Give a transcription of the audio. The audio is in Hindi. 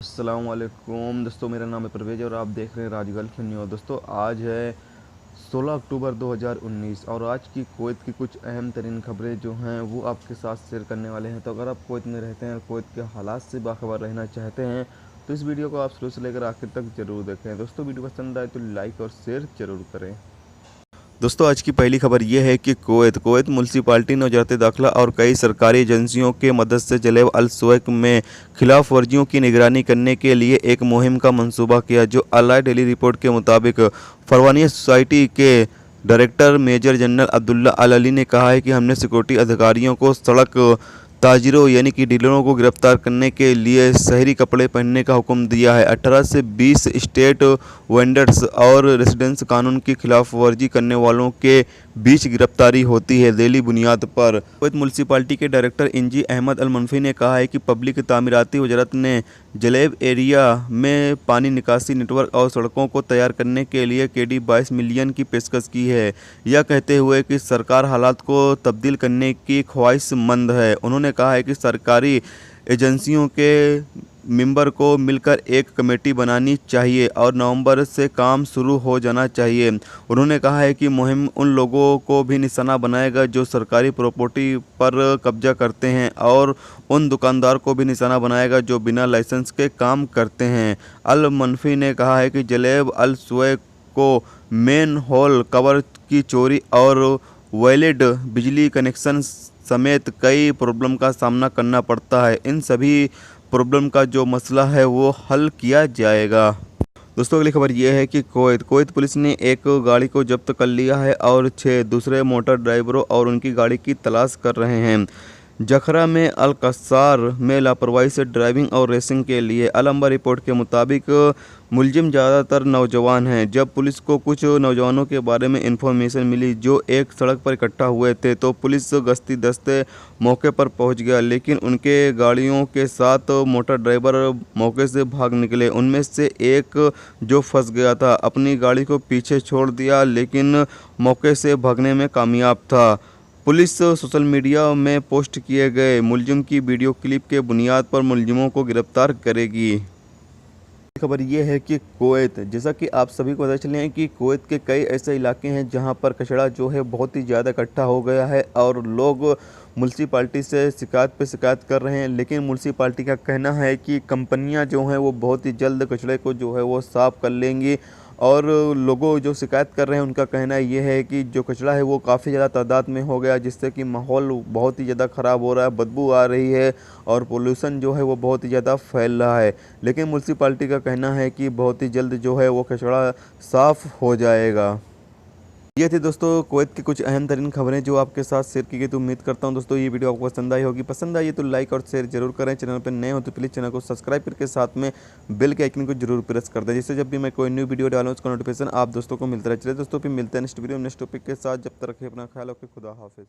अस्सलाम वालेकुम दोस्तों, मेरा नाम है परवेज और आप देख रहे हैं राजगल्फ न्यूज़। दोस्तों आज है 16 अक्टूबर 2019 और आज की कुवैत की कुछ अहम तरीन खबरें जो हैं वो आपके साथ शेयर करने वाले हैं। तो अगर आप कुवैत में रहते हैं और कुवैत के हालात से बाखबर रहना चाहते हैं तो इस वीडियो को आप शुरू से लेकर आखिर तक ज़रूर देखें। दोस्तों वीडियो पसंद आए तो लाइक और शेयर ज़रूर करें। दोस्तों आज की पहली खबर यह है कि कुवैत म्यूनसिपालिटी ने वजारत दाखिला और कई सरकारी एजेंसियों के मदद से जलेब अल सुवैक में खिलाफ वर्जियों की निगरानी करने के लिए एक मुहिम का मंसूबा किया, जो अल डेली रिपोर्ट के मुताबिक फरवानिया सोसाइटी के डायरेक्टर मेजर जनरल अब्दुल्ला अल अली ने कहा है कि हमने सिक्योरिटी अधिकारियों को सड़क ताजिरों यानी कि डीलरों को गिरफ्तार करने के लिए शहरी कपड़े पहनने का हुक्म दिया है। 18 से 20 स्टेट वेंडर्स और रेसिडेंस कानून की खिलाफ वर्जी करने वालों के बीच गिरफ्तारी होती है दैली बुनियाद पर। कुवैत म्यूनसिपालिटी के डायरेक्टर इंजी अहमद अल मनफी ने कहा है कि पब्लिक तामीराती वजारत ने जलेब एरिया में पानी निकासी नेटवर्क और सड़कों को तैयार करने के लिए KD 22 मिलियन की पेशकश की है, यह कहते हुए कि सरकार हालात को तब्दील करने की ख्वाहिशमंद है। उन्होंने कहा है कि सरकारी एजेंसियों के मेंबर को मिलकर एक कमेटी बनानी चाहिए और नवंबर से काम शुरू हो जाना चाहिए। उन्होंने कहा है कि मुहिम उन लोगों को भी निशाना बनाएगा जो सरकारी प्रॉपर्टी पर कब्जा करते हैं और उन दुकानदार को भी निशाना बनाएगा जो बिना लाइसेंस के काम करते हैं। अल मनफी ने कहा है कि जलेब अल सुवैक को मेन होल कवर की चोरी और वैलिड बिजली कनेक्शन समेत कई प्रॉब्लम का सामना करना पड़ता है। इन सभी प्रॉब्लम का जो मसला है वो हल किया जाएगा। दोस्तों अगली खबर यह है कि कुवैत पुलिस ने एक गाड़ी को जब्त कर लिया है और 6 दूसरे मोटर ड्राइवरों और उनकी गाड़ी की तलाश कर रहे हैं। जखरा में अल कसार में लापरवाही से ड्राइविंग और रेसिंग के लिए अल अंबा रिपोर्ट के मुताबिक मुलजिम ज़्यादातर नौजवान हैं। जब पुलिस को कुछ नौजवानों के बारे में इंफॉर्मेशन मिली जो एक सड़क पर इकट्ठा हुए थे तो पुलिस गश्ती दस्ते मौके पर पहुंच गया, लेकिन उनके गाड़ियों के साथ मोटर ड्राइवर मौके से भाग निकले। उनमें से एक जो फंस गया था अपनी गाड़ी को पीछे छोड़ दिया, लेकिन मौके से भागने में कामयाब था। पुलिस सोशल मीडिया में पोस्ट किए गए मुलजिम की वीडियो क्लिप के बुनियाद पर मुलजिमों को गिरफ्तार करेगी। खबर ये है कि कुवैत, जैसा कि आप सभी को पता चले हैं कि कुवैत के कई ऐसे इलाके हैं जहां पर कचरा जो है बहुत ही ज़्यादा इकट्ठा हो गया है और लोग म्यूनसिपाल्टी से शिकायत पे शिकायत कर रहे हैं, लेकिन म्यूनसिपाल्टी का कहना है कि कंपनियां जो हैं वो बहुत ही जल्द कचरे को जो है वो साफ़ कर लेंगी। और लोगों जो शिकायत कर रहे हैं उनका कहना ये है कि जो कचरा है वो काफ़ी ज़्यादा तादाद में हो गया, जिससे कि माहौल बहुत ही ज़्यादा ख़राब हो रहा है, बदबू आ रही है और पोल्यूशन जो है वो बहुत ही ज़्यादा फैल रहा है। लेकिन म्यूनसिपाल्टी का कहना है कि बहुत ही जल्द जो है वो कचरा साफ़ हो जाएगा। ये थी दोस्तों कुवैत की कुछ अहम तरीन खबरें जो आपके साथ शेयर की गई। तो उम्मीद करता हूं दोस्तों ये वीडियो आपको पसंद आई होगी। पसंद आई तो लाइक और शेयर जरूर करें। चैनल पर नए हो तो प्लीज़ चैनल को सब्सक्राइब करके साथ में बेल के आइकन को जरूर प्रेस कर दें, जिससे जब भी मैं कोई न्यू वीडियो डालूँ उसका नोटिफिकेशन आप दोस्तों को मिलता रहे। चलिए दोस्तों फिर मिलते हैं नेक्स्ट वीडियो नेक्स्ट टॉपिक के साथ। जब तक रखिए अपना ख्याल रखिए। खुदा हाफिज़।